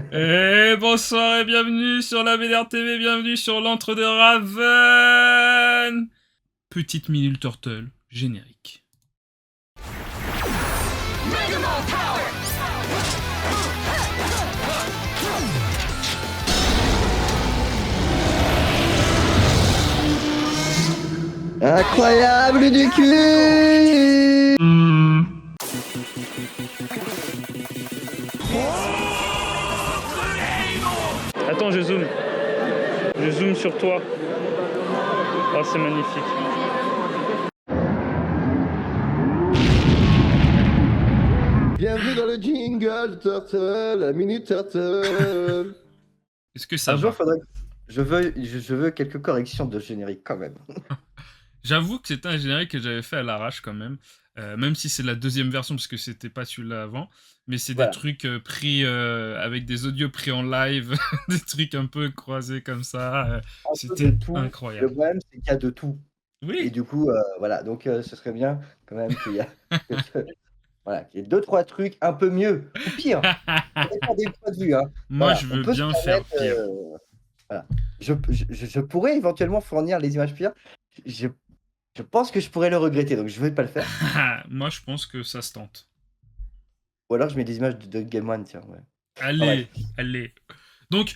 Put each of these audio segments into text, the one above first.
Et bonsoir et bienvenue sur la VDR TV, bienvenue sur l'antre de Raven. Petite minute turtle, générique. Incroyable du cul. Attends, je zoome. Je zoome sur toi. Oh, c'est magnifique. Bienvenue dans le jingle Turtle, la minute Turtle. Est-ce que ça Un jour, va? faudrait. Je veux quelques corrections de générique quand même. J'avoue que c'était un générique que j'avais fait à l'arrache quand même. Même si c'est la deuxième version, parce que c'était pas celui-là avant. Mais c'est des Voilà. trucs pris avec des audios pris en live, des trucs un peu croisés comme ça. Un peu de C'était tout. Le incroyable. problème, c'est qu'il y a de tout. Et Oui. du coup, voilà. Donc, ce serait bien quand même qu'il y a. Voilà, qu'il y ait deux, trois trucs un peu mieux ou pire. Ça dépend des points de vue, hein. Moi, Voilà. je On veux peut se bien faire permettre. pire. Voilà. Je pourrais éventuellement fournir les images pires. Je, je pense que je pourrais le regretter, donc je vais pas le faire. Moi, je pense que ça se tente. Ou alors je mets des images de Game One, tiens. Ouais. Enfin, bref. Allez, allez. Donc,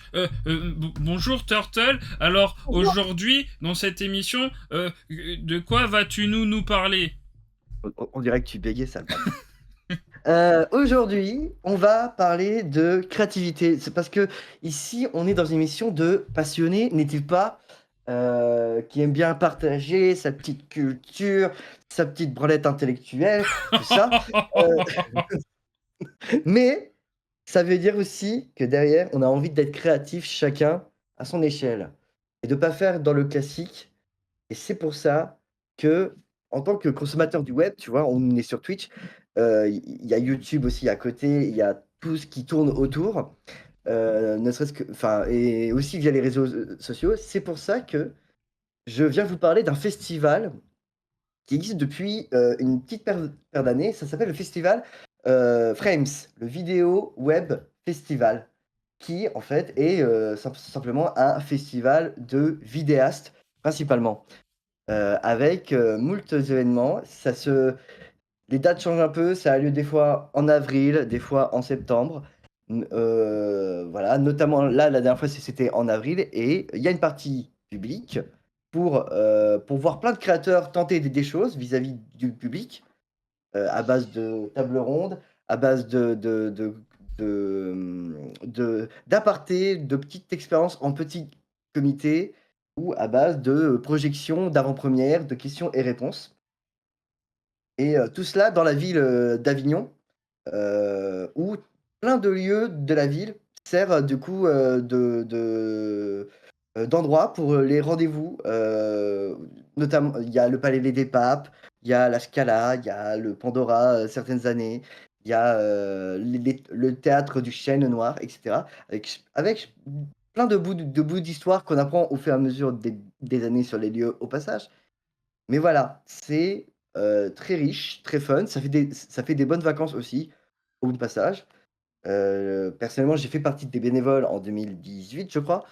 bonjour Turtle. Alors, aujourd'hui, dans cette émission, de quoi vas-tu nous parler? On dirait que tu bégayais, sale bâtard. Aujourd'hui, on va parler de créativité. C'est parce que ici, on est dans une émission de passionnés, n'est-il pas, qui aime bien partager sa petite culture, sa petite branlette intellectuelle, tout ça. Euh, mais ça veut dire aussi que derrière, on a envie d'être créatif chacun à son échelle et de pas faire dans le classique. Et c'est pour ça que, en tant que consommateur du web, tu vois, on est sur Twitch, il y a YouTube aussi à côté, il y a tout ce qui tourne autour, ne serait-ce que, enfin, et aussi via les réseaux sociaux. C'est pour ça que je viens vous parler d'un festival qui existe depuis une petite paire d'années. Ça s'appelle le festival Frames, le Vidéo Web Festival, qui en fait est simplement un festival de vidéastes principalement avec moult événements. Les dates changent un peu, ça a lieu des fois en avril, des fois en septembre. Voilà, notamment là, la dernière fois, c'était en avril, et il y a une partie publique pour voir plein de créateurs tenter des choses vis-à-vis du public, à base de tables rondes, à base d'apartés, de petites expériences en petit comité, ou à base de projections d'avant-première, de questions et réponses. Et tout cela dans la ville d'Avignon, où plein de lieux de la ville servent du coup d'endroit pour les rendez-vous. Notamment, il y a le Palais des Papes, il y a la Scala, il y a le Pandora certaines années, il y a le théâtre du Chêne Noir, etc. Avec plein de bouts d'histoire qu'on apprend au fur et à mesure des années sur les lieux au passage. Mais voilà, c'est très riche, très fun. Ça fait des bonnes vacances aussi, au bout de passage. Personnellement, j'ai fait partie des bénévoles en 2018, je crois,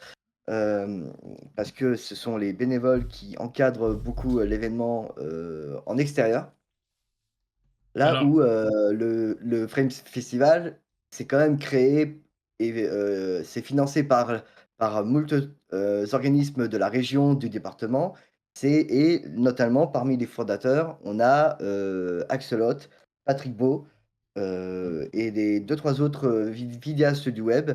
parce que ce sont les bénévoles qui encadrent beaucoup l'événement en extérieur. Là Alors, où le Frames Festival, c'est quand même créé et c'est financé par moult organismes de la région, du département. Et notamment parmi les fondateurs, on a Axelot, Patrick Beau et les deux, trois autres vidéastes du web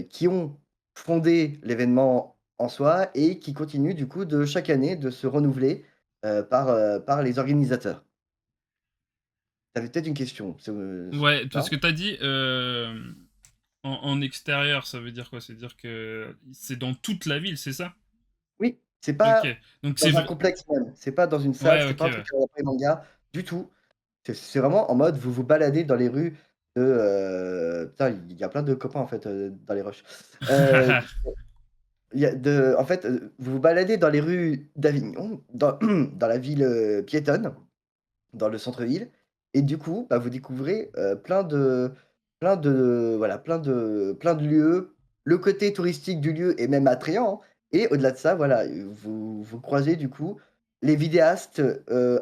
qui ont fondé l'événement en soi et qui continuent du coup de chaque année de se renouveler par les organisateurs. Tu avais peut-être une question, ouais, parce ça? que t'as dit en extérieur, ça veut dire quoi? C'est-à-dire que c'est dans toute la ville, c'est ça? Oui, c'est Ok. pas Donc c'est... dans un complexe même, c'est pas dans une salle, Ouais, c'est ok, pas un ouais. truc à la manga du tout. C'est vraiment en mode vous vous baladez dans les rues de, putain, il y a plein de copains en fait, dans les rushs. Heu, il y a de en fait, vous vous baladez dans les rues d'Avignon, dans la ville, piétonne, dans le centre-ville, et du coup, bah, vous découvrez, plein de plein de lieux. Le côté touristique du lieu est même attrayant, hein, et au-delà de ça, voilà, vous croisez du coup les vidéastes,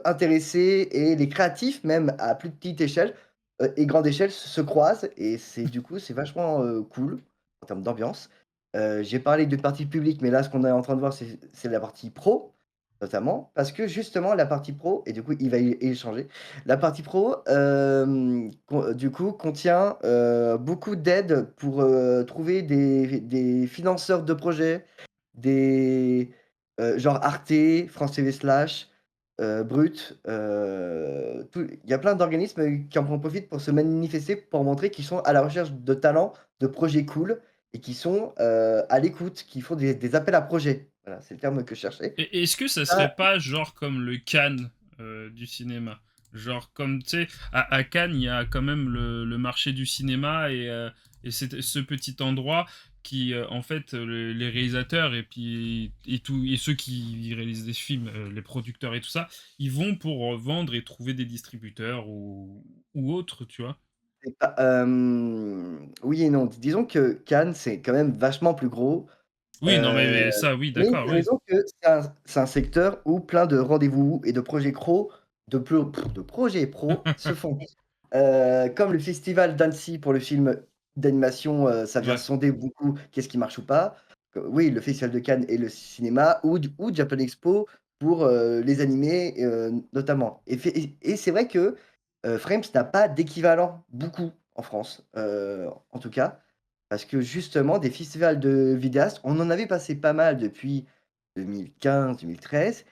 intéressés et les créatifs même à plus petite échelle, et grande échelle se croisent et c'est vachement, cool en termes d'ambiance. J'ai parlé de partie publique, mais là, ce qu'on est en train de voir, c'est la partie pro, notamment, parce que justement la partie pro et du coup, il va y échanger. La partie pro, du coup, contient, beaucoup d'aides pour, trouver des financeurs de projets, des, genre Arte, France TV Slash, Brut, tout il y a plein d'organismes qui en profitent pour se manifester, pour montrer qu'ils sont à la recherche de talents, de projets cool et qui sont, à l'écoute, qui font des appels à projets. Voilà, c'est le terme que je cherchais. Et est-ce que ça Ça serait pas genre comme le Cannes du cinéma? Genre comme, tu sais, à Cannes, il y a quand même le marché du cinéma et c'est ce petit endroit qui, en fait, les réalisateurs et ceux qui réalisent des films, les producteurs et tout ça, ils vont pour vendre et trouver des distributeurs ou autres, tu vois? c'est pas oui et non. Disons que Cannes, c'est quand même vachement plus gros, Oui, non, heu, mais ça, oui, mais d'accord, oui. disons que c'est un secteur où plein de rendez-vous et de projets de projets pro se font. Comme le festival d'Annecy pour le film d'animation, ça vient Ouais. sonder beaucoup qu'est-ce qui marche ou pas. Oui, le festival de Cannes et le cinéma ou Japan Expo pour, les animés, notamment et c'est vrai que, Frames n'a pas d'équivalent beaucoup en France, en tout cas, parce que justement des festivals de vidéastes, on en avait passé pas mal depuis 2015-2013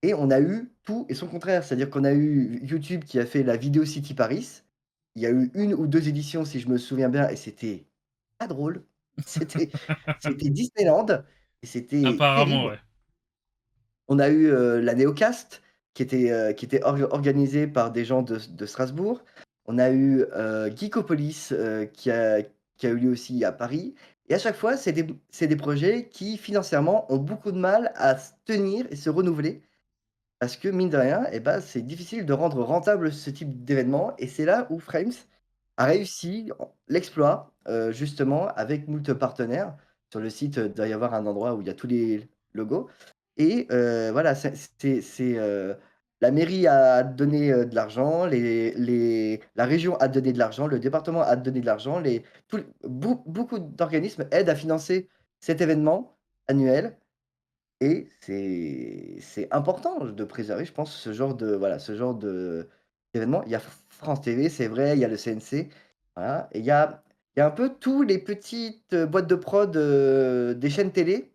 et on a eu tout et son contraire. C'est-à-dire qu'on a eu YouTube qui a fait la Vidéo City Paris. Il y a eu 1 ou 2 éditions si je me souviens bien et c'était pas drôle. C'était c'était Disneyland et c'était Apparemment, terrible. ouais. On a eu, la Néocast qui était organisée par des gens de Strasbourg. On a eu, Geekopolis, qui a eu lieu aussi à Paris et à chaque fois, c'est des projets qui financièrement ont beaucoup de mal à se tenir et se renouveler parce que mine de rien et bah, c'est difficile de rendre rentable ce type d'événement et c'est là où Frames a réussi en l'exploit, justement avec moult partenaires. Sur le site, doit y avoir un endroit où il y a tous les logos et voilà, la mairie a donné, de l'argent, la région a donné de l'argent, le département a donné de l'argent, beaucoup d'organismes aident à financer cet événement annuel et c'est important de préserver, je pense, ce genre d'événement. Il y a France TV, c'est vrai, il y a le CNC, voilà et il y a un peu tous les petites, boîtes de prod, des chaînes télé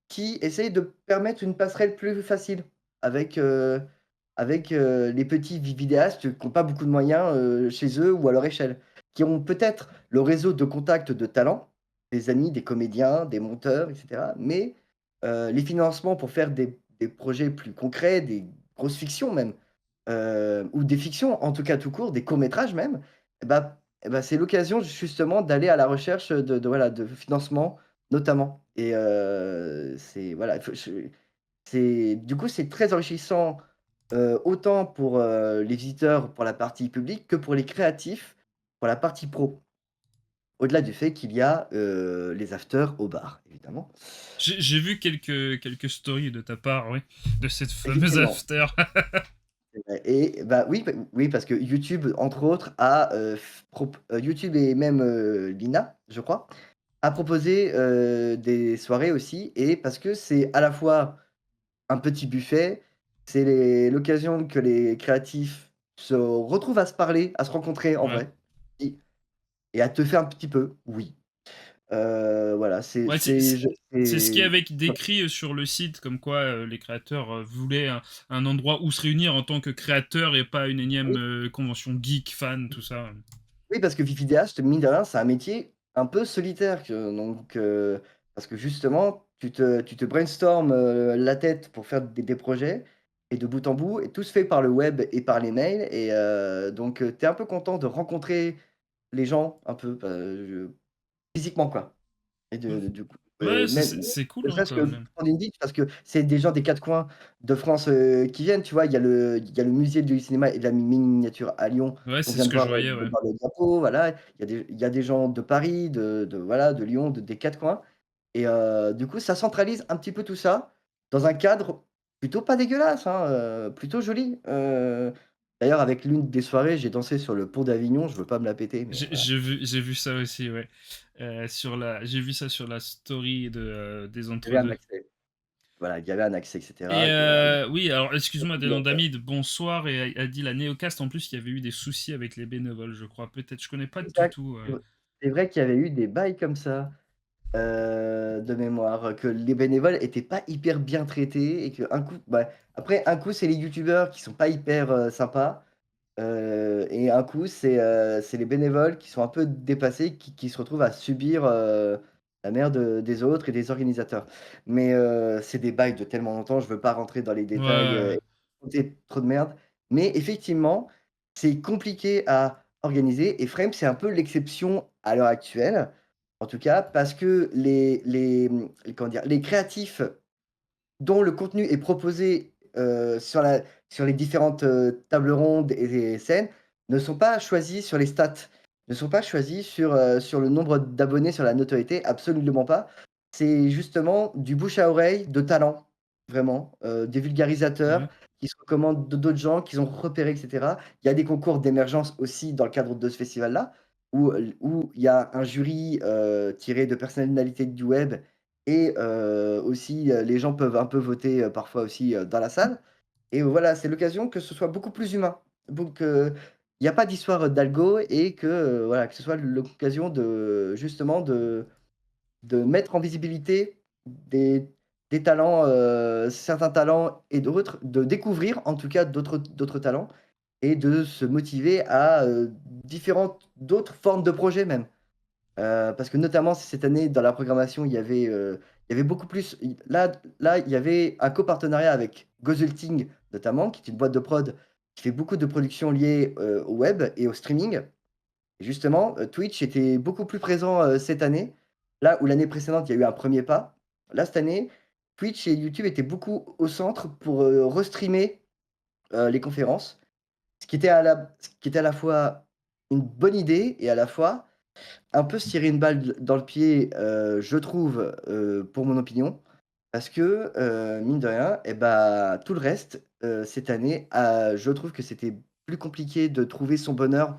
qui essayent de permettre une passerelle plus facile avec, les petits vidéastes qui ont pas beaucoup de moyens, chez eux ou à leur échelle. Qui ont peut-être le réseau de contacts de talents, des amis, des comédiens, des monteurs et cetera, mais les financements pour faire des projets plus concrets, des grosses fictions même, ou des fictions, en tout cas tout court, des courts métrages même, et bah, c'est l'occasion justement d'aller à la recherche de financement notamment et c'est voilà, il faut je c'est du coup, c'est très enrichissant, autant pour, les visiteurs, pour la partie publique, que pour les créatifs, pour la partie pro. Au-delà du fait qu'il y a, les afters au bar, évidemment. J'ai vu quelques stories de ta part, oui, de cette fameuse Effectivement, after. et bah, oui, parce que YouTube, entre autres, a, YouTube et même, l'INA, je crois, a proposé, des soirées aussi et parce que c'est à la fois un petit buffet, c'est l'occasion que les créatifs se retrouvent à se parler, à se rencontrer en Ouais. vrai et à te faire un petit peu, oui. Voilà, Ouais, c'est ce qui c'est avait décrit sur le site, comme quoi les créateurs voulaient un endroit où se réunir en tant que créateur et pas une énième oui, convention geek, fan, tout ça. oui, parce que vidéaste, mine de rien, c'est un métier un peu solitaire parce que justement, tu te brainstorms, la tête pour faire des projets et de bout en bout et tout se fait par le web et par les mails et tu es un peu content de rencontrer les gens un peu, physiquement quoi et Ouais. du coup Ouais, même c'est cool, ne hein, serait-ce que quand pour même. prendre une visite parce que c'est des gens des 4 coins de France, qui viennent, tu vois? Il y a le musée du cinéma et de la miniature à Lyon Ouais, qu'on c'est vient ce de que je voir, voyais, ouais. le diapo, voilà. Il y a des gens de Paris, de voilà, de Lyon, des 4 coins et du coup, ça centralise un petit peu tout ça dans un cadre plutôt pas dégueulasse, hein, plutôt joli. D'ailleurs avec l'une des soirées, j'ai dansé sur le pont d'Avignon, je veux pas me la péter, mais voilà. J'ai vu ça aussi, ouais. J'ai vu ça sur la story des Il y avait un entre-deux. accès. Voilà, il y avait un accès et Et cetera et oui, alors excuse-moi, beaucoup de hauteur. David, bonsoir et a dit la Néocast, en plus, il y avait eu des soucis avec les bénévoles, je crois. Peut-être, je connais pas du Exact. tout, C'est vrai qu'il y avait eu des bails comme ça, de mémoire, que les bénévoles étaient pas hyper bien traités et qu'un coup bah, après un coup, c'est les youtubeurs qui sont pas hyper, sympas, et un coup, c'est les bénévoles qui sont un peu dépassés, qui se retrouvent à subir, la merde, des autres et des organisateurs. Mais, c'est des bails de tellement longtemps, je veux pas rentrer dans les ouais, détails, ouais, ouais. et raconter trop de merde. Mais effectivement, c'est compliqué à organiser et Frame, c'est un peu l'exception à l'heure actuelle. En tout cas, parce que comment dire? Les créatifs dont le contenu est proposé, sur les différentes, tables rondes et scènes, ne sont pas choisis sur les stats, ne sont pas choisis sur le nombre d'abonnés, sur la notoriété, absolument pas. C'est justement du bouche à oreille de talents, vraiment, des vulgarisateurs Ouais. qui se recommandent d'autres gens qu'ils ont repérés et cetera. Il y a des concours d'émergence aussi dans le cadre de ce festival-là, où il y a un jury, tiré de personnalités du web et aussi, les gens peuvent un peu voter, parfois aussi, dans la salle et voilà, c'est l'occasion que ce soit beaucoup plus humain. Donc il y a pas d'histoire, d'algo et que, voilà, que ce soit l'occasion de justement de mettre en visibilité des des talents, certains talents et d'autres, de découvrir en tout cas d'autres talents et de se motiver à, différentes d'autres formes de projets même. Parce que notamment cette année dans la programmation, il y avait beaucoup plus là, il y avait un copartenariat avec Gozulting notamment, qui est une boîte de prod qui fait beaucoup de productions liées, au web et au streaming. Et justement, Twitch était beaucoup plus présent, cette année. Là où l'année précédente, il y a eu un premier pas. Là, cette année, Twitch et YouTube étaient beaucoup au centre pour, restreamer, les conférences. Ce qui était à la fois une bonne idée et à la fois un peu se tirer une balle dans le pied, je trouve, pour mon opinion, parce que, mine de rien et bah, tout le reste, cette année, je trouve que c'était plus compliqué de trouver son bonheur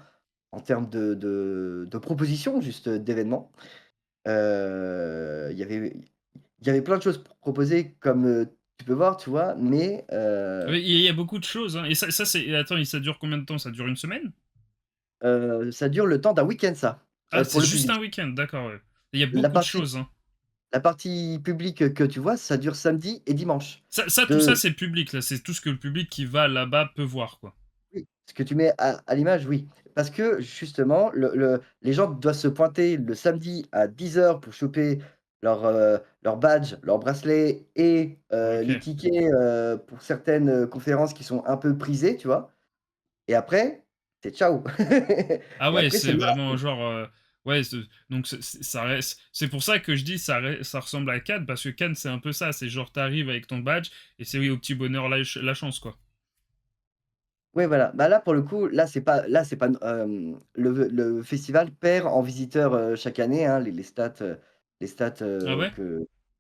en termes de propositions juste, d'événements. Il y avait plein de choses proposées comme, tu peux voir, tu vois? Mais, Oui, il y a beaucoup de choses, hein, et ça c'est attends, et ça dure combien de temps? Ça dure une semaine? ça dure le temps d'un week-end ça, Ah, pour c'est le juste public. un week-end, d'accord, ouais. Il y a La beaucoup de partie choses, hein. la partie publique, que tu vois, ça dure samedi et dimanche. Tout ça, De c'est public, là, c'est tout ce que le public qui va là-bas peut voir, quoi. Oui, ce que tu mets à l'image, oui. Parce que justement, les gens doivent se pointer le samedi à 10 heures pour choper leur badge, leur bracelet et les OK. tickets, pour certaines, conférences qui sont un peu prisées, tu vois? Et après, c'est ciao. Ah Et ouais, après, c'est c'est le vraiment genre, ouais, donc ça reste c'est pour ça que je dis ça ressemble à Cannes, parce que Cannes, c'est un peu ça, c'est genre tu arrives avec ton badge et c'est oui, au petit bonheur la chance, quoi. Ouais, voilà. Bah, là, pour le coup, là, c'est pas le festival perd en visiteurs, chaque année, hein. Les stats, Ah ouais?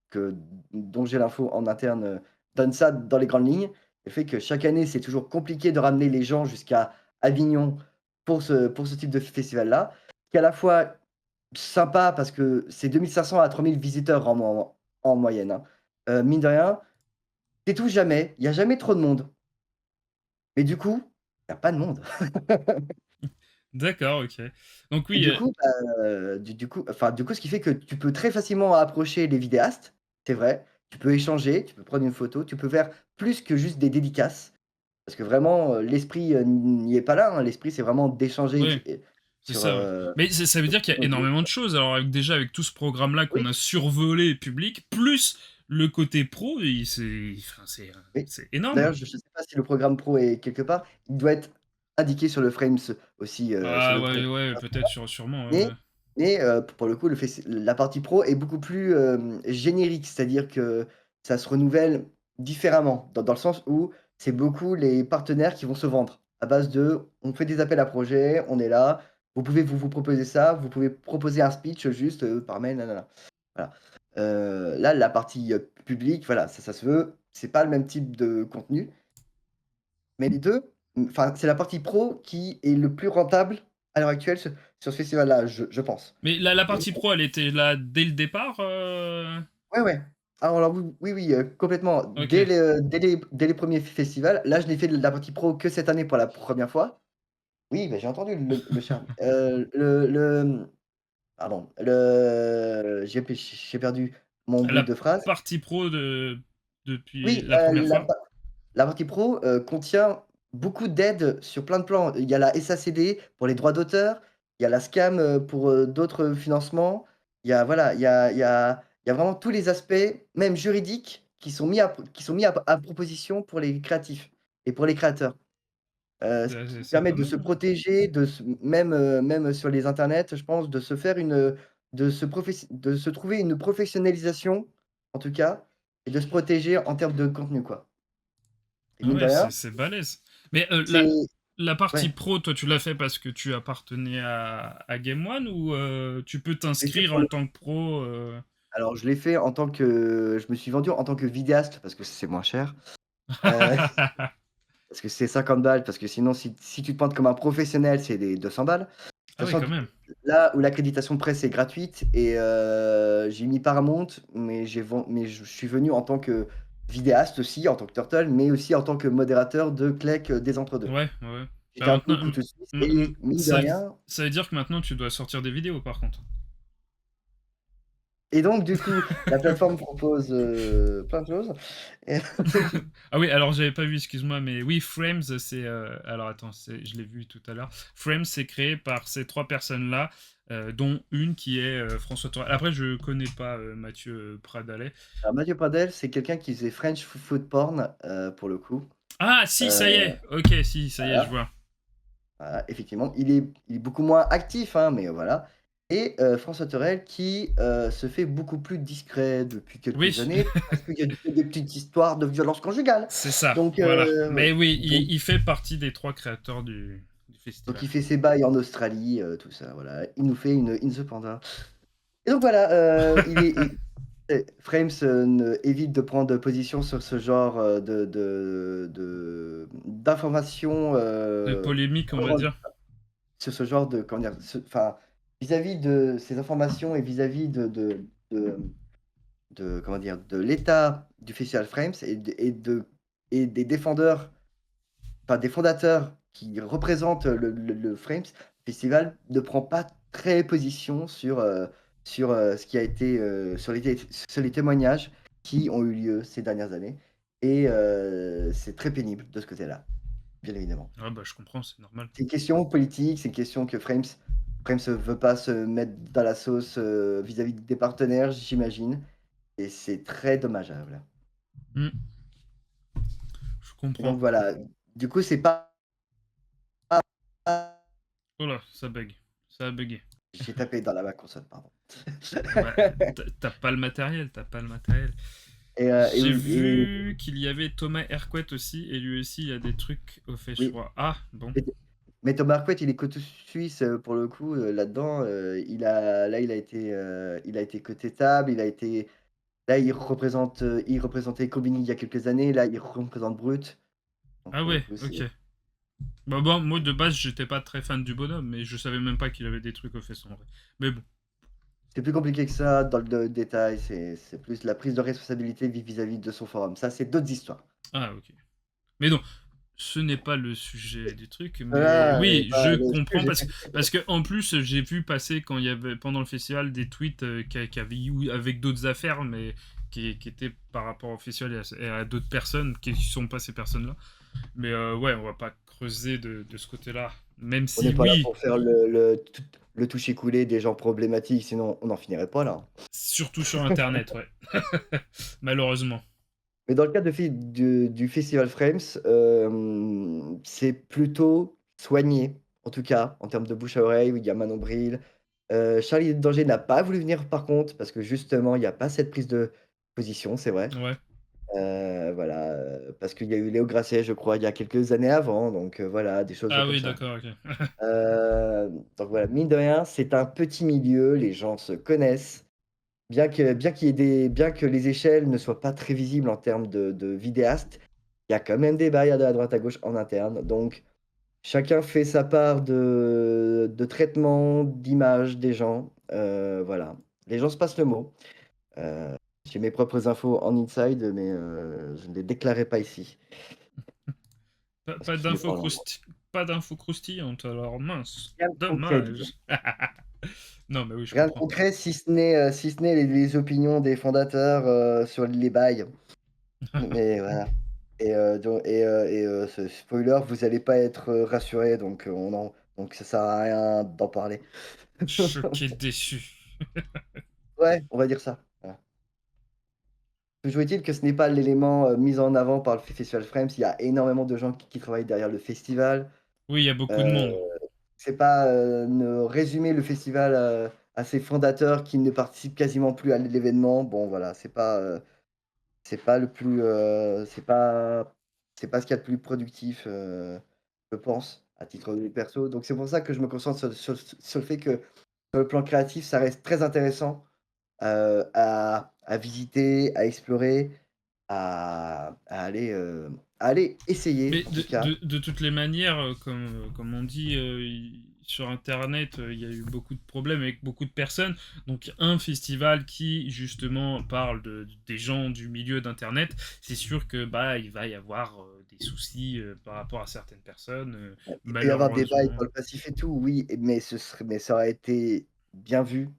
que dont j'ai l'info en interne, donnent ça dans les grandes lignes. Le fait que chaque année, c'est toujours compliqué de ramener les gens jusqu'à Avignon pour ce type de festival-là. Qui est à la fois sympa parce que c'est 2 500 à 3 000 visiteurs en moyenne, hein. Mine de rien, tu touches jamais, il y a jamais trop de monde. Mais du coup, il y a pas de monde. D'accord, OK. Donc Et oui, du coup, ce qui fait que tu peux très facilement approcher les vidéastes, c'est vrai. Tu peux échanger, tu peux prendre une photo, tu peux faire plus que juste des dédicaces. Parce que vraiment, l'esprit, n'y est pas là, hein. L'esprit, c'est vraiment d'échanger ouais, c'est sur, ça, ouais. Mais ça veut sur dire qu'il y a technologie. énormément de choses. Alors déjà avec tout ce programme-là Oui, qu'on a survolé public, plus le côté pro, oui. c'est énorme. D'ailleurs, je sais pas si le programme pro est quelque part. Il doit être indiqué sur le Frames aussi, sur Ah le ouais, pro. ouais, peut-être sûrement, ouais, Mais ouais. Mais pour le coup, la partie pro est beaucoup plus, générique. C'est-à-dire que ça se renouvelle différemment, dans le sens où c'est beaucoup les partenaires qui vont se vendre à base de: «On fait des appels à projets, on est là, vous pouvez vous proposer ça, vous pouvez proposer un speech juste, par mail, nanana». Voilà. Là, la partie, publique, voilà, ça se veut, c'est pas le même type de contenu, mais les 2, enfin, c'est la partie pro qui est le plus rentable à l'heure actuelle sur ce festival-là, je pense. Mais la Et partie pro, elle était là dès le départ, ouais, ouais. Ah alors oui, oui, oui, complètement. OK. Dès les premiers festivals, là, je n'ai fait de la partie pro que cette année pour la première fois. Oui, bah, j'ai entendu le chat. Pardon, j'ai perdu mon bout La de phrase. partie pro depuis Oui, la première fois? la partie pro, contient beaucoup d'aides sur plein de plans. Il y a la SACD pour les droits d'auteur, il y a la SCAM, pour, d'autres financements. Il y a voilà, il y a vraiment tous les aspects, même juridiques, qui sont mis à proposition pour les créatifs et pour les créateurs. Ce qui C'est permet pas de mal, se hein. protéger, de se même sur les internets, je pense, de se faire de se trouver une professionnalisation, en tout cas, et de se protéger en termes de contenu, quoi. Et Ah mine de ouais, rien, c'est balèze. Mais, c'est la partie ouais, pro, toi, tu l'as fait parce que tu appartenais à Game One ou, tu peux je l'ai fait t'inscrire pour en le tant que pro, alors je l'ai fait en tant que je me suis vendu en tant que vidéaste parce que c'est moins cher, heu, parce que c'est 50 balles, parce que sinon si tu te pointes comme un professionnel, c'est des 200 balles. Ah oui, Sachant quand que même. là où l'accréditation presse est gratuite et j'ai mis Paramount, mais je suis venu en tant que vidéaste aussi, en tant que Turtle, mais aussi en tant que modérateur de Clec, des Entre-deux. Ouais, ouais, ouais. Bah, J'étais un peu maintenant, couteau suisse et mine de rien. ça veut dire que maintenant tu dois sortir des vidéos, par contre? Et donc du coup, la plateforme propose, plein de choses et Ah oui, alors j'avais pas vu, excuse-moi, mais oui, Frames, c'est, alors attends, je l'ai vu tout à l'heure. Frames, c'est créé par ces 3 personnes-là, dont une qui est, François Torel. Après, je connais pas, Mathieu, Pradallet. alors Mathieu Pradel, c'est quelqu'un qui faisait French food porn, pour le coup, Ah si, ça y heu, est! OK, si, ça y est, je voilà. vois. Effectivement, il est beaucoup moins actif, hein, mais voilà. Et François Torel qui, se fait beaucoup plus discret depuis quelques Oui, années, parce qu'il y a des petites histoires de violence conjugale. c'est ça, Donc voilà. Mais oui, donc il fait partie des 3 créateurs du donc festival. il fait ses bails en Australie, tout ça, voilà. Il nous fait une In the Panda. Et donc voilà, Frames, évite de prendre position sur ce genre, d'informations, De polémique, on va dire. sur ce genre de comment dire? Enfin, vis-à-vis de ces informations et vis-à-vis de comment dire? De l'état du festival Frames et des défendeurs, enfin des fondateurs qui représentent le Frames Festival ne prend pas très position sur ce qui a été, sur les témoignages qui ont eu lieu ces dernières années et c'est très pénible de ce côté-là, bien évidemment. Ouais, bah, je comprends, c'est normal. C'est une question politique, c'est une question que Frames veut pas se mettre dans la sauce, vis-à-vis des partenaires, j'imagine, et c'est très dommageable. Mmh, je Et comprends. donc voilà, du coup, c'est pas Oh là, ça bug, ça a buggé. j'ai tapé dans la ma console, pardon. Bah, tu pas le matériel, t'as pas le matériel. Et J'ai oui vu qu'il y avait Thomas Hercouet aussi, et lui aussi, il y a des trucs au fait, je oui, crois. Ah, bon. mais Thomas Arquette, il est côté suisse, pour le coup, là-dedans, il a été côté table, là, il représentait Combini il y a quelques années, là, il représente Brut, donc Ah pour le ouais, coup, c'est ok. Bah bon, moi de base, j'étais pas très fan du bonhomme, mais je savais même pas qu'il avait des trucs au fesses en vrai. Mais bon. c'est plus compliqué que ça dans le détail, c'est plus la prise de responsabilité vis-à-vis de son forum. Ça, c'est d'autres histoires. Ah, ok. Mais non, ce n'est pas le sujet du truc, mais Voilà, et oui, pas je le comprends sujet. parce que en plus, j'ai vu passer quand il y avait pendant le festival des tweets qui avaient eu avec d'autres affaires, mais qui étaient par rapport au festival et à d'autres personnes qui sont pas ces personnes-là. Mais ouais, on va pas creuser de ce côté-là. Même On si n'est pas là oui, pour faire le toucher-couler des gens problématiques, sinon on n'en finirait pas là. surtout sur Internet, ouais. Malheureusement. Mais dans le cas du festival Frames, c'est plutôt soigné, en tout cas en termes de bouche à oreille, où il y a Manon Bril, Charlie Danger n'a pas voulu venir par contre, parce que justement, il y a pas cette prise de position, c'est vrai. Ouais. Voilà, parce qu'il y a eu Léo Grasset, je crois, il y a quelques années avant, donc voilà, des choses Ah comme oui, ça. d'accord, OK. Donc voilà, mine de rien, c'est un petit milieu, les gens se connaissent. Bien que les échelles ne soient pas très visibles en termes de vidéastes, il y a quand même des barrières de à droite à gauche en interne, donc chacun fait sa part de traitement d'image des gens, voilà. Les gens se passent le mot. Heu, j'ai mes propres infos en inside, mais je ne les déclarerai pas ici, Pas parce pas que ce n'est d'infos pas en ordre. pas d'infos croustillantes alors, mince, Rien de concret, disons. dommage. Non, mais oui, je Rien de comprends. concret si ce n'est les opinions des fondateurs, sur les bails, mais voilà. Ce spoiler, vous allez pas être, rassurés, donc donc ça sert à rien d'en parler. Choqué, déçu. Ouais, on va dire ça, voilà. Toujours est-il que ce n'est pas l'élément, mis en avant par le Festival Frames. Il y a énormément de gens qui travaillent derrière le festival. Oui, il y a beaucoup de Heu, monde. c'est pas, ne résumer le festival, à ses fondateurs qui ne participent quasiment plus à l'événement. Bon voilà, c'est pas le plus, c'est pas ce qu'il y a de plus productif, je pense, à titre de perso. Donc c'est pour ça que je me concentre sur le fait que, sur le plan créatif, ça reste très intéressant, à visiter, à explorer, à aller essayer Mais en tout cas. de toutes les manières, comme on dit, sur internet, il y a eu beaucoup de problèmes avec beaucoup de personnes. Donc un festival qui justement parle des gens du milieu d'internet, c'est sûr que, bah, il va y avoir, des soucis, par rapport à certaines personnes, Il peut y avoir des bails malheureusement. dans le passif et tout, oui, mais ça aurait été bien vu, en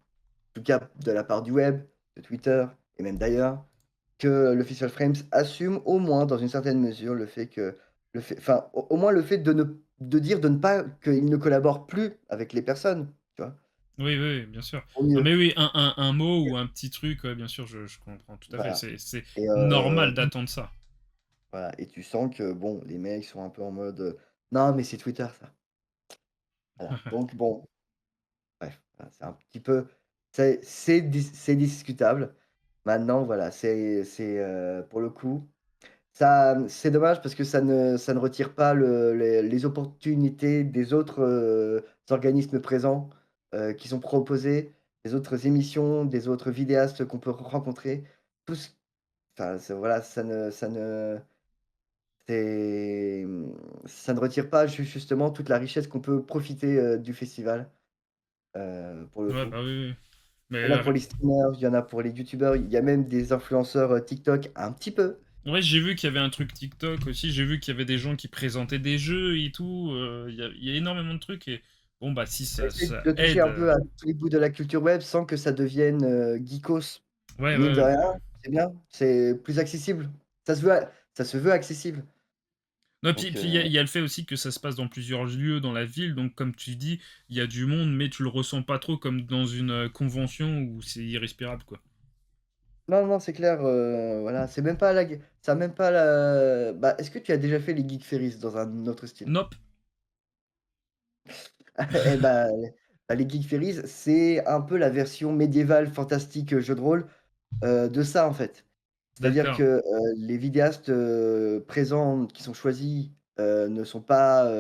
tout cas de la part du web, de Twitter et même d'ailleurs, que le Festival Frames assume au moins dans une certaine mesure le fait que au moins le fait de dire de ne pas qu'il ne collabore plus avec les personnes, tu vois? Oui, oui, oui, bien sûr. Au Non, mieux, mais oui, un mot ou un petit truc, ouais, bien sûr, je comprends tout à fait. voilà C'est et normal d'attendre ça. voilà et tu sens que bon, les mecs sont un peu en mode, «Non mais c'est Twitter ça». Voilà, donc bon, bref, voilà, c'est un petit peu c'est discutable. Maintenant voilà, pour le coup, ça, c'est dommage parce que ça ne retire pas les opportunités des autres, organismes présents, qui sont proposés, des autres émissions, des autres vidéastes qu'on peut rencontrer. Tous enfin, voilà, ça ne retire pas justement toute la richesse qu'on peut profiter, du festival, pour le Ouais, coup. bah, oui, oui. Mais, Il y en a pour les streamers, il y en a pour les youtubeurs, il y a même des influenceurs, TikTok un petit peu. ouais, j'ai vu qu'il y avait un truc TikTok aussi, j'ai vu qu'il y avait des gens qui présentaient des jeux et tout, il y a énormément de trucs et bon, bah, si On ça essaie ça de toucher aide, un peu à tous les bouts de la culture web sans que ça devienne, geekos. ouais, ouais, Mine de ouais, bah, rien, ouais. c'est bien, c'est plus accessible. Ça se veut accessible. Non, Donc puis il y a le fait aussi que ça se passe dans plusieurs lieux dans la ville, donc comme tu dis, il y a du monde, mais tu le ressens pas trop comme dans une, convention où c'est irrespirable, quoi. non, non, c'est clair, voilà, c'est même pas la g ça a même pas la bah, est-ce que tu as déjà fait les Geek Ferries dans un autre style? Nope. Et les Geek Ferries, c'est un peu la version médiévale fantastique, jeu de rôle, de ça, en fait. C'est-à-dire que, D'accord. les vidéastes, présents qui sont choisis, ne sont pas,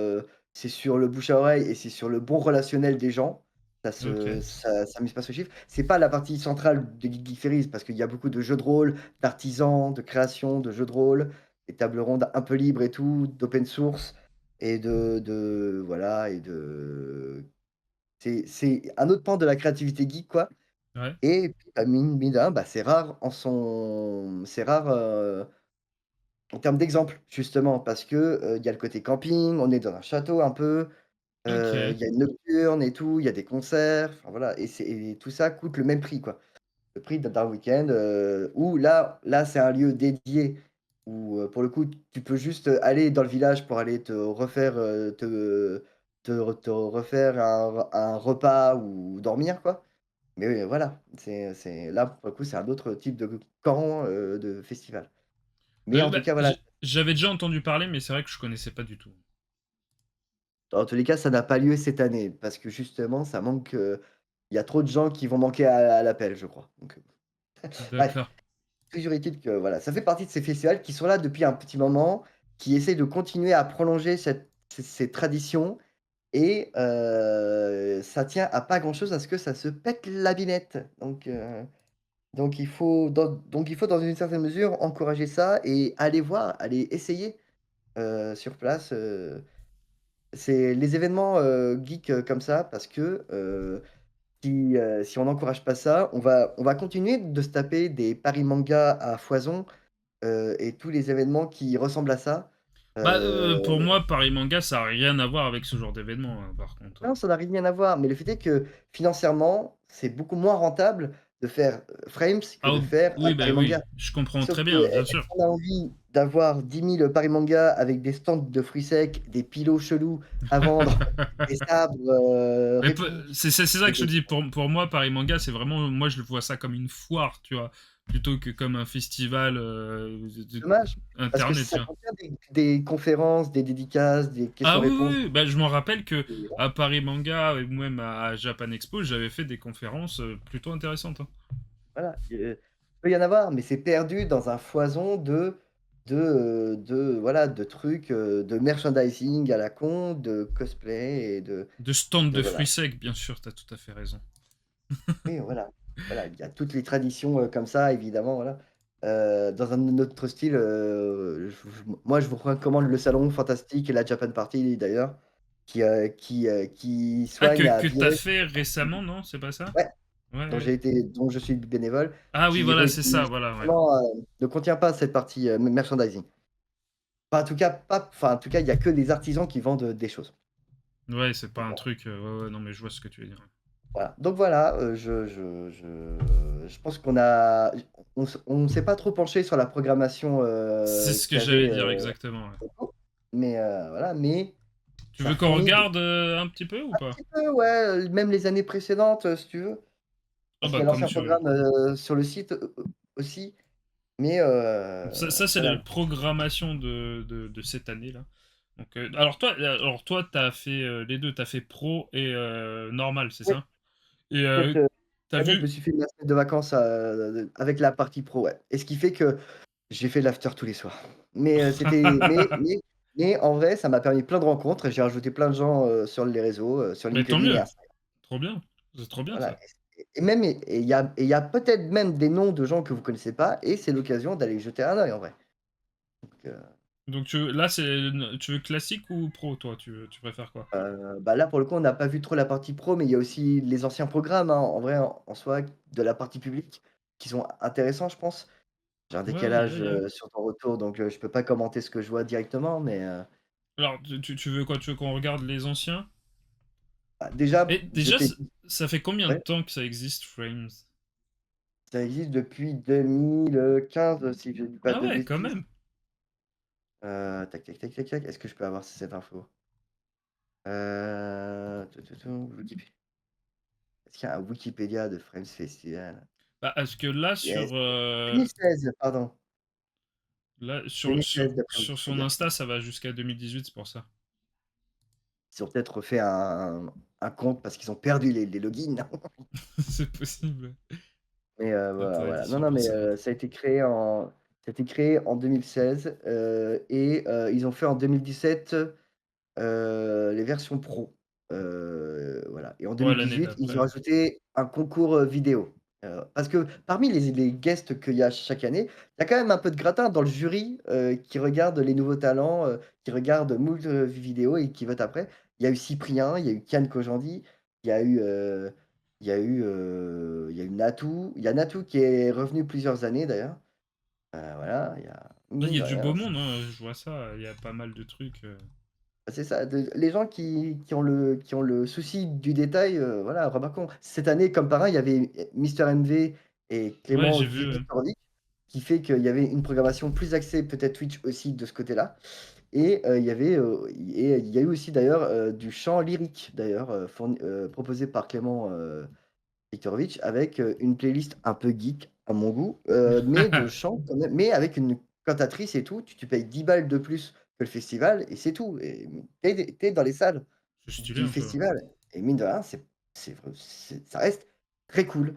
c'est sur le bouche à oreille et c'est sur le bon relationnel des gens. OK. Ça mise pas ce chiffre. C'est pas la partie centrale de Geek Fairies parce qu'il y a beaucoup de jeux de rôle, d'artisans, de création de jeux de rôle, des tables rondes un peu libres et tout, d'open source et de voilà et de c'est un autre pan de la créativité geek, quoi Ouais. et puis, bah, mine de rien, bah, c'est rare, en termes d'exemple, justement, parce que, il y a le côté camping, on est dans un château un peu, OK. il y a une nocturne et tout, il y a des concerts, enfin voilà et tout ça coûte le même prix, quoi. Le prix d'un week-end, où là, c'est un lieu dédié où, pour le coup, tu peux juste, aller dans le village pour aller te refaire, te refaire un repas ou dormir, quoi. Mais oui, voilà, c'est là, pour le coup, c'est un autre type de camp, de festival. Mais en tout Bah, cas, voilà, j'avais déjà entendu parler, mais c'est vrai que je connaissais pas du tout. dans tous les cas, ça n'a pas lieu cette année parce que justement, ça manque, il y a trop de gens qui vont manquer à l'appel, je crois. Donc, bref, D'accord. toujours est-il que voilà, ça fait partie de ces festivals qui sont là depuis un petit moment, qui essaient de continuer à prolonger ces traditions et ça tient à pas grand chose à ce que ça se pète la binette. Donc il faut dans une certaine mesure encourager ça et aller voir, aller essayer, sur place, c'est les événements, geeks, comme ça parce que, si on n'encourage pas ça, on va continuer de se taper des paris manga à foison, et tous les événements qui ressemblent à ça. Bah, Heu, pour moi, Paris Manga, ça a rien à voir avec ce genre d'événement, hein, par contre. non, ça n'a rien à voir, mais le fait est que financièrement, c'est beaucoup moins rentable de faire, Frames que Ah de ou faire un oui, Paris bah, Manga. oui, je comprends Sauf très que, bien, bien est-ce sûr. qu'on a envie d'avoir 10 000 paris manga avec des stands de fruits secs, des pilots chelous à vendre, des sabres, Mais peu répliques c'est ça et que je te des dis, pour moi, Paris Manga, c'est vraiment moi, je le vois ça comme une foire, tu vois? Plutôt que comme un festival, de dommage, parce que internet, tu ça vois? contient des conférences, des dédicaces, des Ah oui, questions-réponses oui, oui, bah, je m'en rappelle que et à Paris Manga ou même à Japan Expo, j'avais fait des conférences, plutôt intéressantes, hein. voilà, peut y en avoir, mais c'est perdu dans un foison de voilà, de trucs, de merchandising à la con, de cosplay et De stands de de voilà. fruits secs, bien sûr, tu as tout à fait raison. Oui, voilà. Voilà, il y a toutes les traditions, comme ça évidemment, voilà. Dans un autre style, je vous recommande le salon Fantastique et la Japan Party d'ailleurs, qui Ah, soignent à que tu as virer fait récemment, non, c'est pas ça? ouais, Ouais, ouais. dont je suis bénévole, Ah oui, qui voilà, c'est ça, réutilise voilà, ouais. vraiment, ne contient pas cette partie, merchandising. Enfin, en tout cas, pas enfin, en tout cas, il y a que des artisans qui vendent, des choses. Ouais, c'est pas Donc un voilà. truc, ouais, ouais, non, mais je vois ce que tu veux dire. Voilà. Donc voilà, je pense on s'est pas trop penché sur la programmation, C'est ce que qu'il y avait, j'allais dire exactement, ouais. autour, mais voilà, mais Tu ça veux qu'on fournit regarde, un petit peu ou un pas? petit peu, ouais, même les années précédentes, si tu veux, Ah parce qu'il bah, y a comme l'ancien tu veux. programme, sur le site, aussi, mais Ça, c'est voilà. la programmation de cette année-là. Donc, alors toi, tu as fait, les 2, tu as fait pro et normal, c'est Oui, ça? Et cette, tu as année, je me vu suis fait ma semaine de vacances, avec la partie pro, ouais, et ce qui fait que j'ai fait l'after tous les soirs. Mais c'était mais en vrai, ça m'a permis plein de rencontres et j'ai rajouté plein de gens, sur les réseaux, sur mais tant LinkedIn et mieux, Instagram. trop bien, c'est trop bien Voilà ça. et même il y a peut-être même des noms de gens que vous connaissez pas et c'est l'occasion d'aller jeter un œil en vrai. Donc Donc tu veux classique ou pro toi? Tu préfères quoi? bah, là, pour le coup, on n'a pas vu trop la partie pro, mais il y a aussi les anciens programmes, hein, en vrai, en soi, de la partie publique qui sont intéressants, je pense. J'ai un Ouais, ouais, décalage, y a sur ton retour, donc je peux pas commenter ce que je vois directement, mais alors tu veux quoi? Tu veux qu'on regarde les anciens? bah, déjà, Et je déjà, t'ai ça fait combien de ouais, temps que ça existe Frames? ça existe depuis 2015, si je dis pas Ah de ouais, quand bêtises. même! Tac, tac, tac, tac, tac, est-ce que je peux avoir cette info? Wikip est-ce qu'il y a un Wikipédia de Frames Festival? Bah, parce que là Yes, sur, 2016, pardon, là sur 2016 d'après sur son Wikipédia. Insta, ça va jusqu'à 2018, c'est pour ça. Ils ont peut-être refait un compte parce qu'ils ont perdu les logins. C'est possible. Mais voilà, voilà. Non, Auto-édition non, mais personnalisée. ça a été créé en 2016, et ils ont fait en 2017, les versions pro. Voilà et en Ouais, l'année 2018, ils d'après, ont ouais. ajouté un concours, vidéo. Parce que parmi les guests qu'il y a chaque année, il y a quand même un peu de gratin dans le jury, qui regarde les nouveaux talents, qui regarde moult, vidéos et qui vote après. Il y a eu Cyprien, il y a eu Kian Kojandi, il y a eu, il y a eu Natou. Il y a Natou qui est revenu plusieurs années d'ailleurs. Voilà, il y a Là, il mine y a de du beau rien. monde, hein, je vois ça, il y a pas mal de trucs, Bah, c'est ça, les gens qui ont le souci du détail, voilà, remarquons. Cette année, comme par un, il y avait Mister MV et Ouais, Clément j'ai vu, Viktorovitch, qui fait qu'il y avait une programmation plus axée, peut-être Twitch aussi de ce côté-là et il y a eu aussi d'ailleurs, du chant lyrique d'ailleurs, proposé par Clément, Viktorovitch avec, une playlist un peu geek à mon goût, mais de chant quand même, mais avec une cantatrice et tout. Tu payes 10 balles de plus que le festival et c'est tout et tu es dans les salles c'est stylé du un peu. festival et mine de rien, c'est ça reste très cool,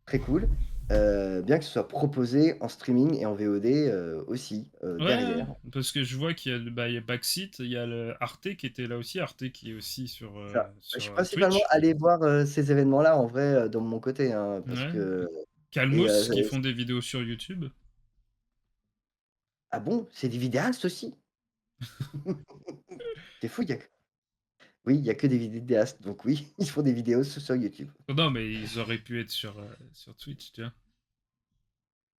très cool, bien que ce soit proposé en streaming et en VOD, aussi, Ouais, ouais, derrière. parce que je vois qu'il y a il y a Backseat, il y a le Arte qui était là aussi, Arte qui est aussi Ça. Bah, je suis principalement Twitch. allé voir, ces événements-là en vrai, de mon côté, hein, parce Ouais, que et Calmos qui font des vidéos sur YouTube. ah bon? C'est des vidéastes aussi? C'est fou, oui, il y a que des vidéastes, donc oui, ils font des vidéos sur YouTube. Oh non, mais ils auraient pu être sur Twitch, tu vois?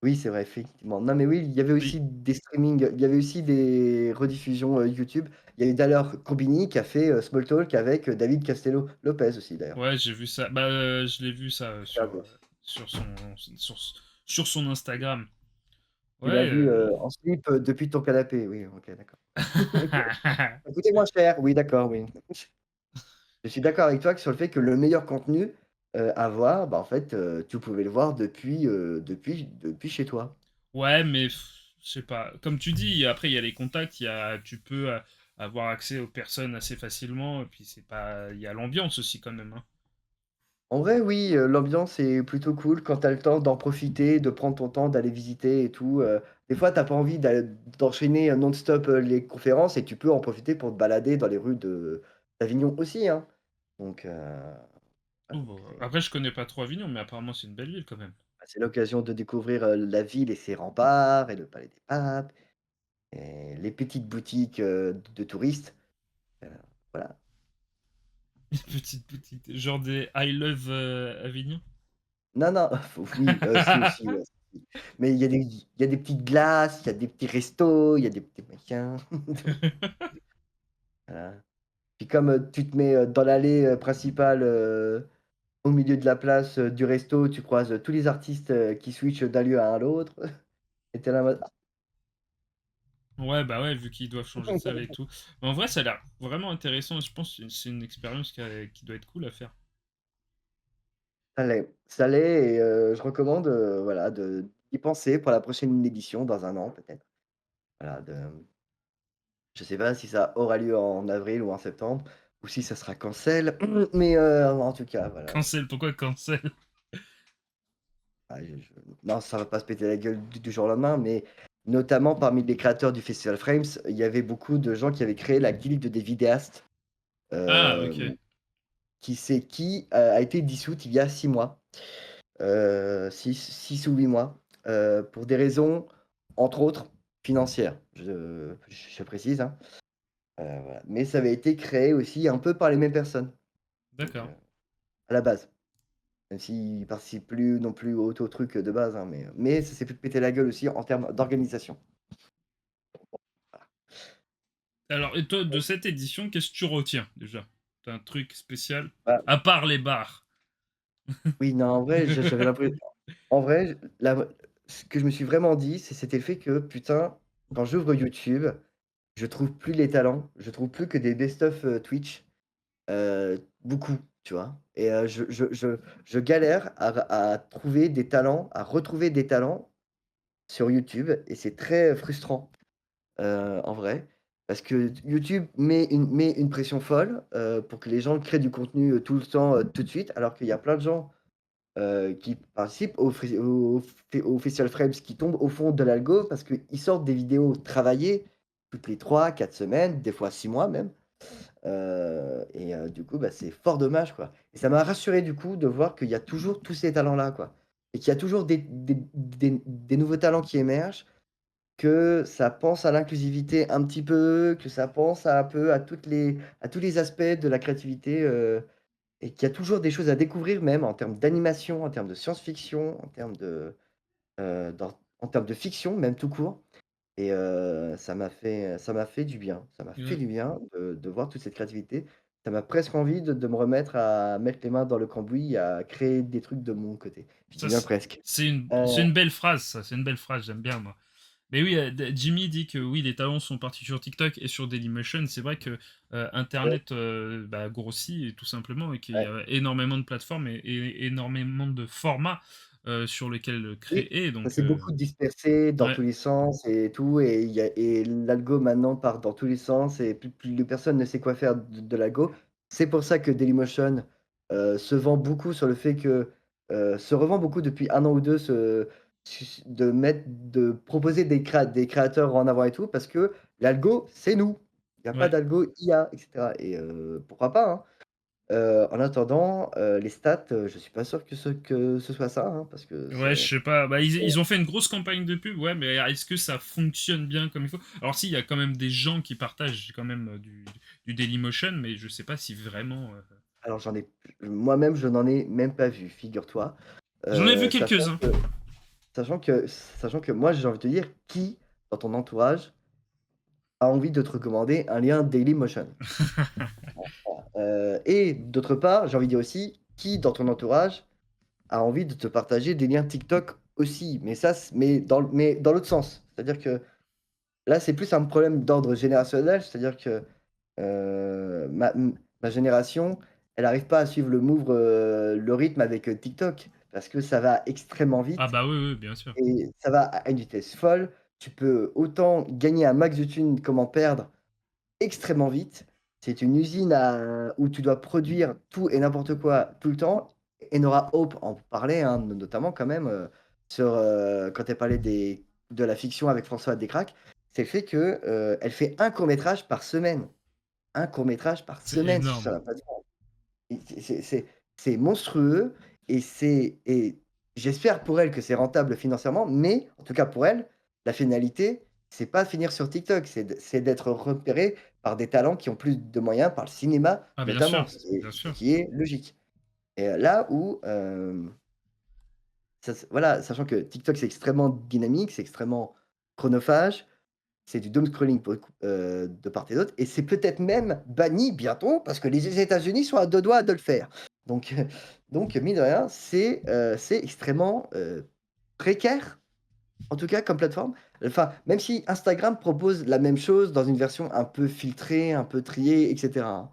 Oui, c'est vrai, effectivement. Non, mais oui, il y avait Oui, aussi des streamings, il y avait aussi des rediffusions, YouTube. Il y a eu d'ailleurs Combini qui a fait, Small Talk avec, David Castello Lopez aussi d'ailleurs. ouais, j'ai vu ça. Bah, je l'ai vu ça, Super bien. sur son sur sur son Instagram. Tu l'as Ouais, vu, en slip, depuis ton canapé, oui, OK, d'accord. Ça coûtait moins cher, oui, d'accord, oui. Je suis d'accord avec toi que sur le fait que le meilleur contenu, à voir, bah, en fait, tu pouvais le voir depuis chez toi. Ouais, mais je sais pas. Comme tu dis, après il y a les contacts, tu peux, avoir accès aux personnes assez facilement et puis c'est pas il y a l'ambiance aussi quand même, hein. En vrai, oui, l'ambiance est plutôt cool quand tu as le temps d'en profiter, de prendre ton temps, d'aller visiter et tout, des fois, tu as pas envie d'enchaîner, non-stop, les conférences et tu peux en profiter pour te balader dans les rues d'Avignon aussi, hein. Donc Oh voilà, bah, après je connais pas trop Avignon, mais apparemment c'est une belle ville quand même. c'est l'occasion de découvrir, la ville et ses remparts et le palais des papes et les petites boutiques, de touristes, heu, voilà. Une petite boutique, genre des I love, Avignon? Non, non, oui, si aussi, ouais, si. Mais il y a des petites glaces, il y a des petits restos, il y a des petits machins. Voilà. Puis comme, tu te mets, dans l'allée, principale, au milieu de la place, du resto, tu croises, tous les artistes, qui switchent d'un lieu à l'autre et tu es là en mode: Ouais, bah, ouais, vu qu'ils doivent changer de salle et tout. Mais en vrai, ça a l'air vraiment intéressant. Je pense que c'est une expérience qui doit être cool à faire. Ça l'est et je recommande, voilà, d'y penser pour la prochaine édition dans 1 an peut-être. Voilà, je sais pas si ça aura lieu en avril ou en septembre ou si ça sera cancel, mais en tout cas, voilà. Cancel, pourquoi cancel? Ah, non, ça va pas se péter la gueule du jour au lendemain, mais notamment parmi les créateurs du Festival Frames, il y avait beaucoup de gens qui avaient créé la guilde des vidéastes, Ah, OK. qui a été dissoute il y a 6 mois, 6 ou 8 mois, pour des raisons, entre autres, financières. Je précise, hein, voilà. Mais ça avait été créé aussi un peu par les mêmes personnes, donc D'accord. à la base. Même s'ils participent plus non plus au truc de base, hein, mais ça s'est fait péter la gueule aussi en termes d'organisation. Alors, et toi, de cette édition, qu'est-ce que tu retiens déjà? Tu un truc spécial? Bah, À part les bars. oui, non, en vrai, j'avais l'impression. En vrai, ce que je me suis vraiment dit, c'était le fait que, putain, quand j'ouvre YouTube, je trouve plus les talents, je trouve plus que des best of, Twitch, beaucoup, tu vois? Et je galère à trouver des talents, à retrouver des talents sur YouTube et c'est très frustrant. En vrai. Parce que YouTube met une pression folle, pour que les gens créent du contenu, tout le temps, tout de suite, alors qu'il y a plein de gens, qui participent au Festival Frames, qui tombent au fond de l'algo parce qu'ils sortent des vidéos travaillées toutes les 3 4 semaines, des fois 6 mois même, et du coup, bah, c'est fort dommage, quoi. Et ça m'a rassuré du coup de voir qu'il y a toujours tous ces talents-là, quoi. Et qu'il y a toujours des nouveaux talents qui émergent, que ça pense à l'inclusivité un petit peu, que ça pense à un peu à tous les aspects de la créativité, et qu'il y a toujours des choses à découvrir même en termes d'animation, en termes de science-fiction, en termes de fiction même tout court et ça m'a fait du bien. Ça m'a fait Ouais. du bien de voir toute cette créativité. Ça m'a presque envie de me remettre à mettre les mains dans le cambouis, à créer des trucs de mon côté. Je dis Ça, bien presque. Heu, c'est une belle phrase, ça, c'est une belle phrase, j'aime bien, moi. Mais oui, Jimmy dit que oui, les talents sont partis sur TikTok et sur Dailymotion. C'est vrai que ouais, Internet bah, grossit et tout simplement et qu'il y ouais. a énormément de plateformes et énormément de formats sur lesquels Oui, créer. ça Donc, s'est beaucoup dispersé dans ouais, tous les sens et tout et l'algo maintenant part dans tous les sens et plus personne ne sait quoi faire de l'algo. C'est pour ça que Dailymotion, se vend beaucoup sur le fait que, se revend beaucoup depuis 1 an ou 2 de proposer des créateurs en avant et tout parce que l'algo, c'est nous. Il y a pas Ouais. d'algo IA et cetera et pourquoi pas, hein? En attendant, les stats, je suis pas sûr que ce soit ça, hein, parce que Ouais, je c'est sais pas. Bah, ils ont fait une grosse campagne de pub, ouais, mais est-ce que ça fonctionne bien comme il faut? Alors si, il y a quand même des gens qui partagent quand même du Dailymotion, mais je sais pas si vraiment. alors moi-même, je n'en ai même pas vu, figure-toi, J'en ai vu sachant quelques-uns. que sachant que moi, j'ai envie de te dire, qui dans ton entourage a envie de te recommander un lien Dailymotion? Et d'autre part, j'ai envie de dire aussi, qui dans ton entourage a envie de te partager des liens TikTok aussi? Mais ça, mais dans l'autre sens. C'est-à-dire que là, c'est plus un problème d'ordre générationnel, c'est-à-dire que, ma génération, elle arrive pas à suivre le rythme avec, TikTok parce que ça va extrêmement Ah vite bah oui, oui, bien sûr. et ça va à une vitesse folle. Tu peux autant gagner un max de thunes qu'en perdre extrêmement vite. C'est une usine où tu dois produire tout et n'importe quoi tout le temps. Enora Hope en parlait, hein, notamment quand même, quand elle parlait de la fiction avec François Descraques. C'est le fait que, elle fait un court métrage par semaine. Un court métrage par C'est semaine sur énorme. la plateforme. Et c'est monstrueux et j'espère pour elle que c'est rentable financièrement, mais en tout cas pour elle, la finalité, c'est pas de finir sur TikTok, c'est d'être repérée par des talents qui ont plus de moyens, par le cinéma Ah bien notamment, sûr, ce qui est bien ce sûr. qui est logique. Et là où, voilà, sachant que TikTok, c'est extrêmement dynamique, c'est extrêmement chronophage, c'est du doom scrolling pour le coup, de part et d'autre et c'est peut-être même banni bientôt parce que les États-Unis sont à 2 doigts de le faire. Donc donc mine de rien, c'est extrêmement, précaire, en tout cas comme plateforme. Enfin, même si Instagram propose la même chose dans une version un peu filtrée, un peu triée et cetera, hein.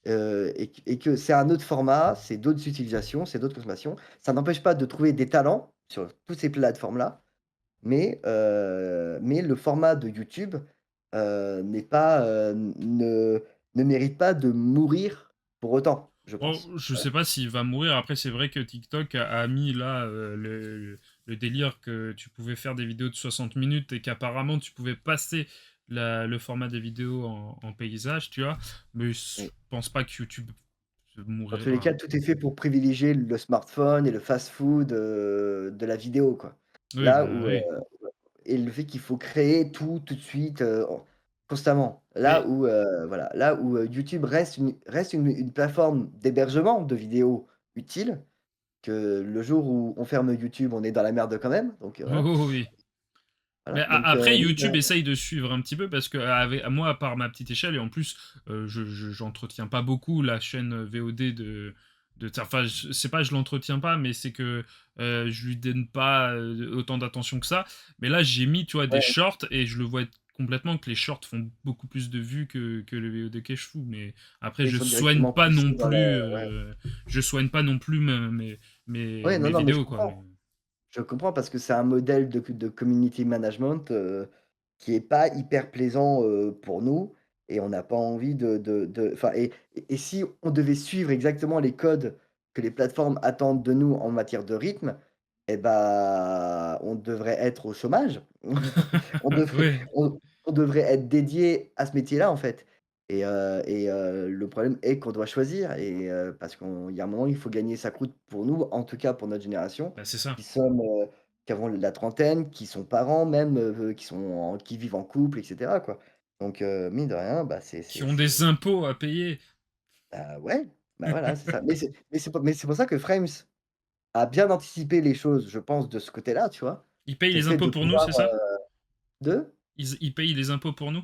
Et que c'est un autre format, c'est d'autres utilisations, c'est d'autres consommations. Ça n'empêche pas de trouver des talents sur toutes ces plateformes-là. Mais le format de YouTube, n'est pas, ne mérite pas de mourir pour autant, je Oh, pense. je sais pas s'il va mourir. Après, c'est vrai que TikTok a mis là le délire que tu pouvais faire des vidéos de 60 minutes et qu'apparemment tu pouvais passer le format des vidéos en paysage, tu vois. Mais je Oui. pense pas que YouTube Dans tous les mourra. cas, tout est fait pour privilégier le smartphone et le fast-food, de la vidéo, quoi. Oui, Là bah où, oui. et le fait qu'il faut créer tout de suite, constamment. Mais Là où, YouTube reste une plateforme d'hébergement de vidéos utile, que le jour où on ferme YouTube, on est dans la merde quand même, donc oh, voilà. oh, oui. Mais Voilà, donc après, mine de YouTube rien, essaye de suivre un petit peu parce que moi, à part ma petite échelle, et en plus, j'entretiens pas beaucoup la chaîne VOD enfin, c'est pas je l'entretiens pas, mais c'est que je lui donne pas autant d'attention que ça. Mais là, j'ai mis, tu vois, des ouais, shorts et je le vois complètement que les shorts font beaucoup plus de vues que le VOD que je fous. Mais après, ils sont directement poussés dans la ouais. je soigne pas non plus Ouais, non, mes non, mais je vidéos, quoi. comprends. Je comprends parce que c'est un modèle de community management, qui est pas hyper plaisant, pour nous et on n'a pas envie de enfin et si on devait suivre exactement les codes que les plateformes attendent de nous en matière de rythme et bah, on devrait être au chômage. On devrait Ouais. on devrait être dédié à ce métier-là, en fait le problème est qu'on doit choisir parce qu'il y a un moment, il faut gagner sa croûte pour nous, en tout cas pour notre génération, Bah, c'est ça. qui sommes, qui avons la trentaine, qui sont parents même, qui vivent en couple et cetera, quoi. Donc mine de rien, bah, Qui ont des impôts à payer. bah, ouais, bah, voilà, c'est ça. Mais c'est pour ça que Frames a bien anticipé les choses, je pense, de ce côté-là, tu vois? Ils payent C'est le les fait impôts de pour nous, pouvoir, c'est ça? de Ils payent les impôts pour nous?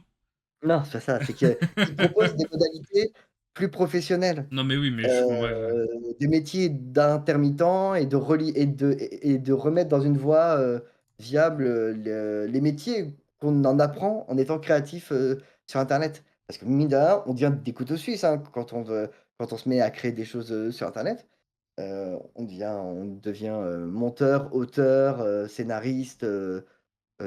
non, c'est pas ça, c'est qu'ils proposent des modalités plus professionnelles. Non, mais oui, mais je ouais, ouais. Des métiers d'intermittents et de reli et de remettre dans une voie, viable, les métiers qu'on en apprend en étant créatif, sur internet. Parce que mine de rien, on devient des couteaux suisses, hein, quand on se met à créer des choses, sur internet. On devient, monteur, auteur, scénariste,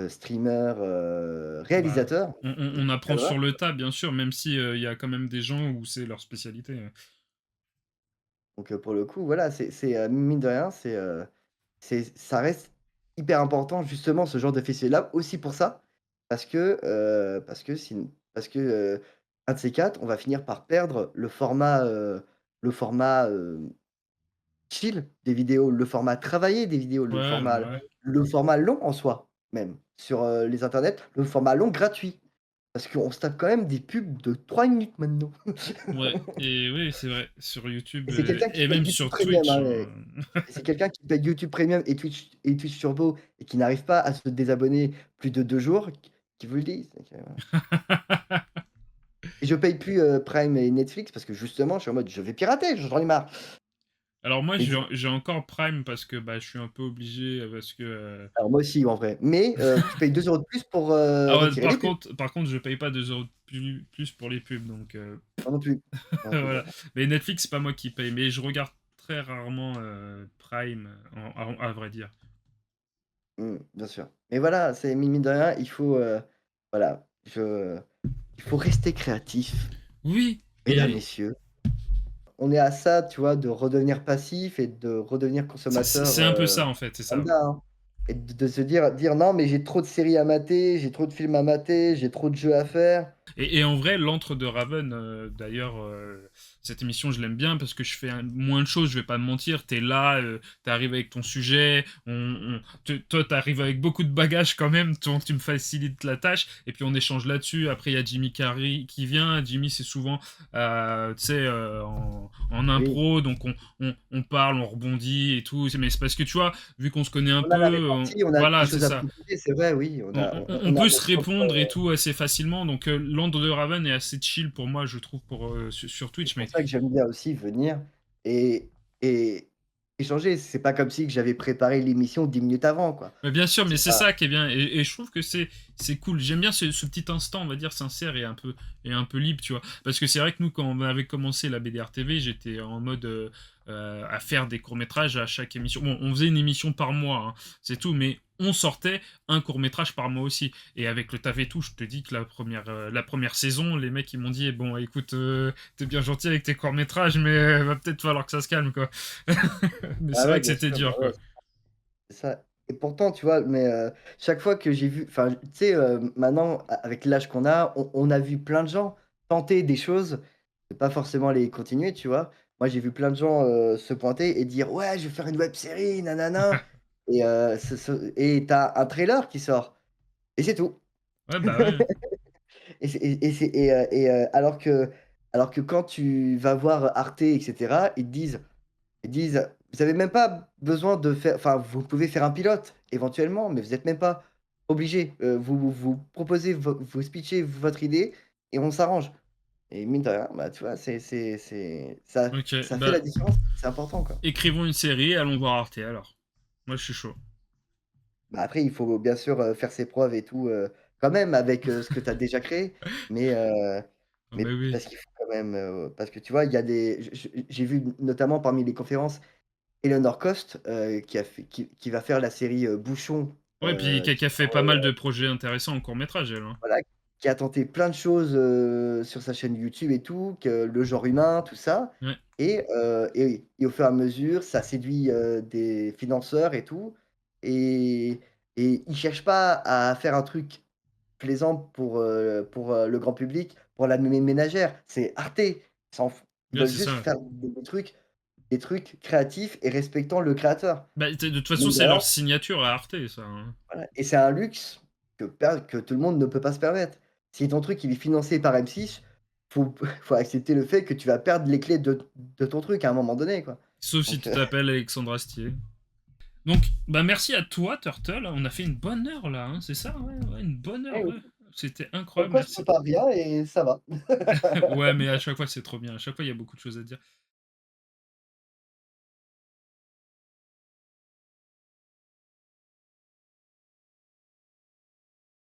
streamer, Bah, réalisateur, on apprend cadreur. sur le tas, bien sûr, même si, il y a quand même des gens où c'est leur spécialité, hein. Donc pour le coup, voilà, mine de rien, ça reste hyper important justement ce genre de festival-là, aussi pour ça, parce que, un de ces 4, on va finir par perdre le format, chill des vidéos, le format travaillé des vidéos, Ouais, bah, ouais. le format long en soi même, sur, les internets, le format long gratuit. Parce qu'on se tape quand même des pubs de 3 minutes maintenant. Ouais et oui, c'est vrai, sur YouTube, Et c'est quelqu'un qui et paye même YouTube sur Premium, Twitch, hein, hein. et c'est quelqu'un qui paye YouTube Premium et Twitch Turbo et qui n'arrive pas à se désabonner plus de 2 jours, qui vous le dit. Donc, voilà. Et je paye plus, Prime et Netflix parce que justement, je suis en mode: «Je vais pirater, j'en ai marre». Alors moi, Et du j'ai encore Prime parce que, bah, je suis un peu obligé, parce que, alors moi aussi en vrai, mais tu payes 2 € de plus pour, ah ouais, retirer les pubs. par contre, je paye pas 2 € de plus pour les pubs, donc Moi non plus. Moi non plus, voilà. voilà. Mais Netflix, c'est pas moi qui paye, mais je regarde très rarement, Prime, à vrai dire. Bien sûr. Mais voilà, c'est mine de rien, voilà, il faut rester créatif, Oui mesdames, et messieurs. On est à ça, tu vois, de redevenir passif et de redevenir consommateur, c'est un peu ça, en fait, c'est ça. lambda, hein, et de se dire: «Non, mais j'ai trop de séries à mater, j'ai trop de films à mater, j'ai trop de jeux à faire». Et en vrai, l'antre de Raven, d'ailleurs, cette émission, je l'aime bien parce que je fais moins de choses, je vais pas te mentir. T'es là, t'arrives avec ton sujet, toi, t'arrives avec beaucoup de bagages quand même, donc tu me facilites la tâche, et puis on échange là-dessus. Après, il y a Jimmy Carrey qui vient. Jimmy, c'est souvent, tu sais, en Oui, impro, donc on parle, on rebondit et tout. Mais c'est parce que tu vois, vu qu'on se connaît un on a la peu, répartie, on a des voilà, c'est choses à ça. proposer, c'est vrai, oui, On on a peut se notre propre, répondre et tout assez facilement, donc Land of the Raven est assez chill pour moi, je trouve, pour, sur c'est Twitch, pour mais ça que j'aime bien aussi venir et et échanger. C'est pas comme si que j'avais préparé l'émission 10 minutes avant, quoi. bien sûr, mais C'est c'est pas ça qui est bien, et je trouve que c'est cool. J'aime bien ce petit instant, on va dire, sincère et un peu libre, tu vois. Parce que c'est vrai que nous, quand on avait commencé la BDR TV, j'étais en mode à faire des courts-métrages à chaque émission. Bon, on faisait une émission par mois, hein, c'est tout, mais on sortait un court-métrage par mois aussi. Et avec le taf et tout, je te dis que la première saison, les mecs, ils m'ont dit, bon, écoute, t'es bien gentil avec tes courts-métrages, mais va peut-être falloir que ça se calme, quoi. Mais c'est ah vrai ouais, que bien c'était sûr, bah dur, ouais. quoi. C'est ça et pourtant, tu vois, chaque fois que j'ai vu enfin, tu sais, maintenant avec l'âge qu'on a, on a vu plein de gens tenter des choses, et pas forcément les continuer, tu vois? Moi, j'ai vu plein de gens, se pointer et dire: «Ouais, je vais faire une web série, nanana» et tu as un trailer qui sort et c'est tout. Ouais, bah ouais. Et c'est et c'est alors que quand tu vas voir Arte et cetera, ils disent: «Vous avez même pas besoin de faire enfin, vous pouvez faire un pilote éventuellement, mais vous êtes même pas obligé. Vous proposez vous pitchez votre idée et on s'arrange» et mine de rien, bah, tu vois, Ok, ça fait la bah, différence, c'est important, quoi. écrivons une série et allons voir Arte alors. Moi, je suis chaud. Bah, après, il faut bien sûr, faire ses preuves et tout, quand même avec, ce que tu as déjà créé, mais Ah bah oui. parce qu'il faut quand même, parce que tu vois, il y a des j'ai vu notamment parmi les conférences Eleanor Cost, qui va faire la série, Bouchon, Ouais, puis qui qui a fait pas mal de projets intéressants en court métrage, elle, hein. voilà, qui a tenté plein de choses, sur sa chaîne YouTube et tout, que le genre humain, tout ça Ouais. et au fur et à mesure, ça séduit, des financeurs et tout et ils cherchent pas à faire un truc plaisant pour, le grand public, pour la ménagère. C'est Arte, ils s'en fou ils Ouais, veulent c'est juste ça. faire des trucs créatifs et respectant le créateur. Bah, de toute façon, Mine de c'est rien, leur signature à Arte, ça, hein. voilà et c'est un luxe que tout le monde ne peut pas se permettre. Si ton truc, il est financé par M6, faut faut accepter le fait que tu vas perdre les clés de ton truc à un moment donné, quoi. Sauf si Donc tu t'appelles Alexandre Astier. Donc, bah, merci à toi, Turtle. On a fait une bonne heure là, hein, c'est ça? Ouais, ouais, une bonne eh heure, oui, ouais. C'était comme incroyable, quoi je merci. prépare rien et ça va. Ouais, mais à chaque fois, c'est trop bien. À chaque fois, il y a beaucoup de choses à dire.